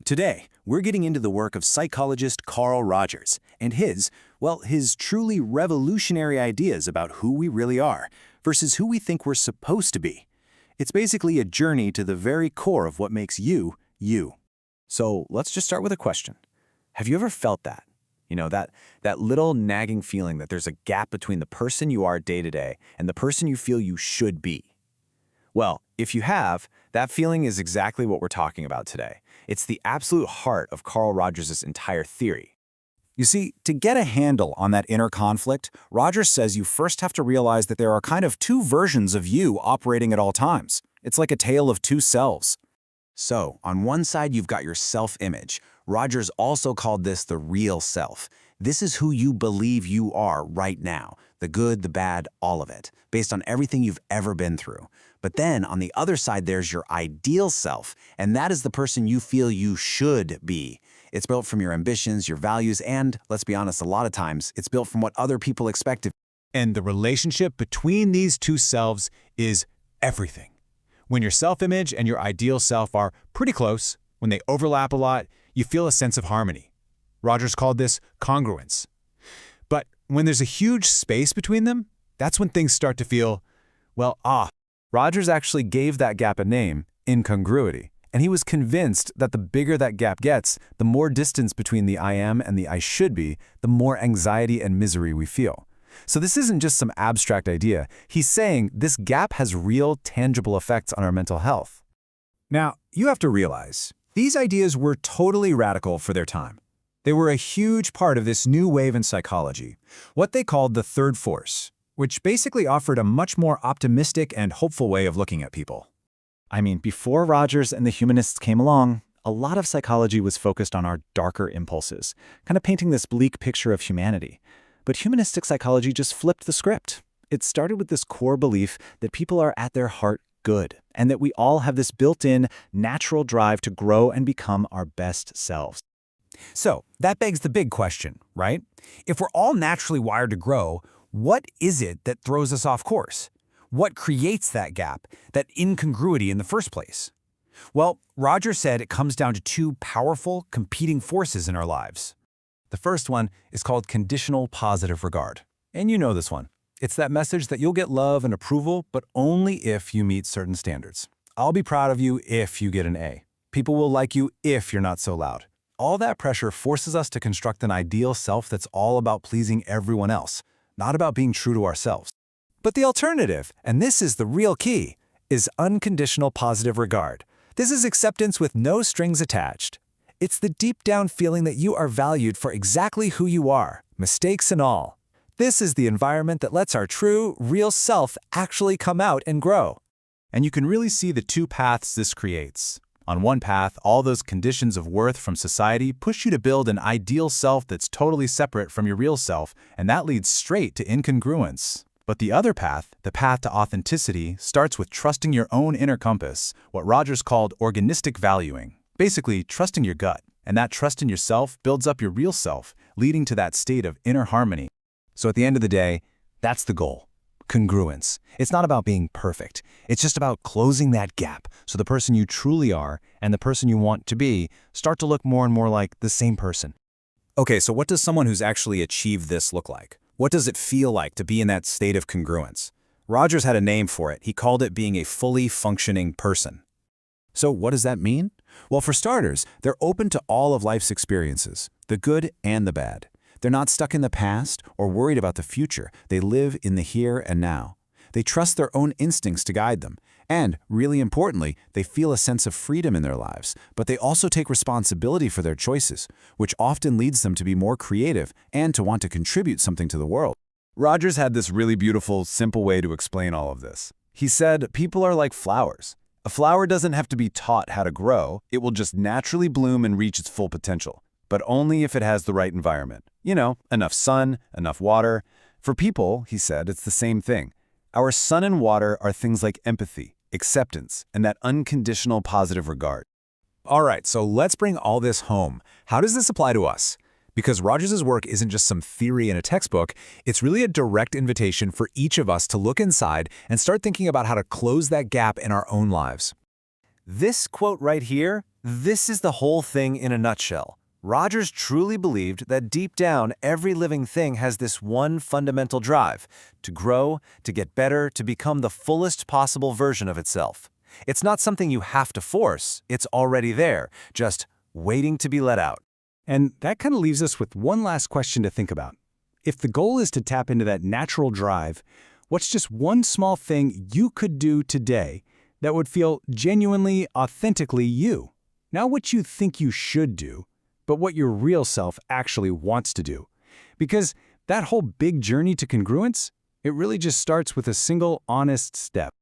Today, we're getting into the work of psychologist Carl Rogers and his truly revolutionary ideas about who we really are versus who we think we're supposed to be. It's basically a journey to the very core of what makes you, you. So let's just start with a question. Have you ever felt that? That little nagging feeling that there's a gap between the person you are day to day and the person you feel you should be. Well, if you have, that feeling is exactly what we're talking about today. It's the absolute heart of Carl Rogers' entire theory. You see, to get a handle on that inner conflict, Rogers says you first have to realize that there are kind of two versions of you operating at all times. It's like a tale of two selves. So, on one side you've got your self-image. Rogers also called this the real self. This is who you believe you are right now. The good, the bad, all of it, based on everything you've ever been through. But then, on the other side, there's your ideal self, and that is the person you feel you should be. It's built from your ambitions, your values, and, let's be honest, a lot of times, it's built from what other people expect of you. And the relationship between these two selves is everything. When your self-image and your ideal self are pretty close, when they overlap a lot, you feel a sense of harmony. Rogers called this congruence. But when there's a huge space between them, that's when things start to feel, well, off. Rogers actually gave that gap a name, incongruity, and he was convinced that the bigger that gap gets, the more distance between the I am and the I should be, the more anxiety and misery we feel. So this isn't just some abstract idea. He's saying this gap has real, tangible effects on our mental health. Now, you have to realize, these ideas were totally radical for their time. They were a huge part of this new wave in psychology, what they called the third force, which basically offered a much more optimistic and hopeful way of looking at people. I mean, before Rogers and the humanists came along, a lot of psychology was focused on our darker impulses, kind of painting this bleak picture of humanity. But humanistic psychology just flipped the script. It started with this core belief that people are at their heart good, and that we all have this built-in, natural drive to grow and become our best selves. So, that begs the big question, right? If we're all naturally wired to grow, what is it that throws us off course? What creates that gap, that incongruity in the first place? Well, Rogers said it comes down to two powerful, competing forces in our lives. The first one is called conditional positive regard. And you know this one. It's that message that you'll get love and approval, but only if you meet certain standards. I'll be proud of you if you get an A. People will like you if you're not so loud. All that pressure forces us to construct an ideal self that's all about pleasing everyone else, not about being true to ourselves. But the alternative, and this is the real key, is unconditional positive regard. This is acceptance with no strings attached. It's the deep-down feeling that you are valued for exactly who you are, mistakes and all. This is the environment that lets our true, real self actually come out and grow. And you can really see the two paths this creates. On one path, all those conditions of worth from society push you to build an ideal self that's totally separate from your real self, and that leads straight to incongruence. But the other path, the path to authenticity, starts with trusting your own inner compass, what Rogers called organistic valuing. Basically, trusting your gut. And that trust in yourself builds up your real self, leading to that state of inner harmony. So at the end of the day, that's the goal. Congruence. It's not about being perfect. It's just about closing that gap so the person you truly are and the person you want to be start to look more and more like the same person. Okay, so what does someone who's actually achieved this look like? What does it feel like to be in that state of congruence? Rogers had a name for it. He called it being a fully functioning person. So what does that mean? Well, for starters, they're open to all of life's experiences, the good and the bad. They're not stuck in the past or worried about the future. They live in the here and now. They trust their own instincts to guide them. And, really importantly, they feel a sense of freedom in their lives, but they also take responsibility for their choices, which often leads them to be more creative and to want to contribute something to the world. Rogers had this really beautiful, simple way to explain all of this. He said, people are like flowers. A flower doesn't have to be taught how to grow. It will just naturally bloom and reach its full potential, but only if it has the right environment. You know, enough sun, enough water. For people, he said, it's the same thing. Our sun and water are things like empathy, acceptance, and that unconditional positive regard. All right, so let's bring all this home. How does this apply to us? Because Rogers' work isn't just some theory in a textbook, it's really a direct invitation for each of us to look inside and start thinking about how to close that gap in our own lives. This quote right here, this is the whole thing in a nutshell. Rogers truly believed that deep down, every living thing has this one fundamental drive: to grow, to get better, to become the fullest possible version of itself. It's not something you have to force, it's already there, just waiting to be let out. And that kind of leaves us with one last question to think about. If the goal is to tap into that natural drive, what's just one small thing you could do today that would feel genuinely, authentically you? Not what you think you should do, but what your real self actually wants to do. Because that whole big journey to congruence, it really just starts with a single honest step.